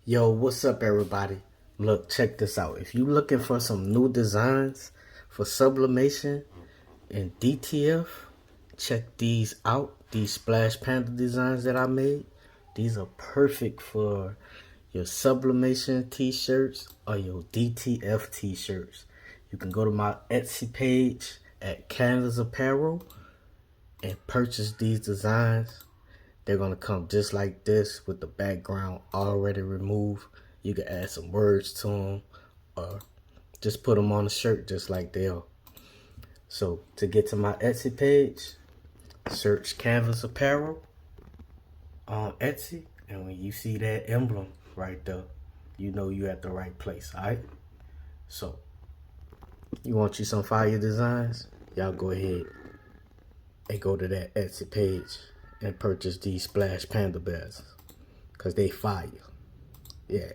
Yo, what's up everybody? Look, check this out. If you looking for some new designs for sublimation and DTF, check these out. These Splash Panda designs that I made. These are perfect for your sublimation t-shirts or your DTF t-shirts. You can go to my Etsy page at Canvas Apparel and purchase these designs. They're gonna come just like this with the background already removed. You can add some words to them or just put them on a shirt just like they are. So to get to my Etsy page, search Canvas Apparel on Etsy, and when you see that emblem right there, you know you're at the right place, alright? So, you want you some fire designs? Y'all go ahead and go to that Etsy page and purchase these Splash Panda Bears, because they fire. Yeah.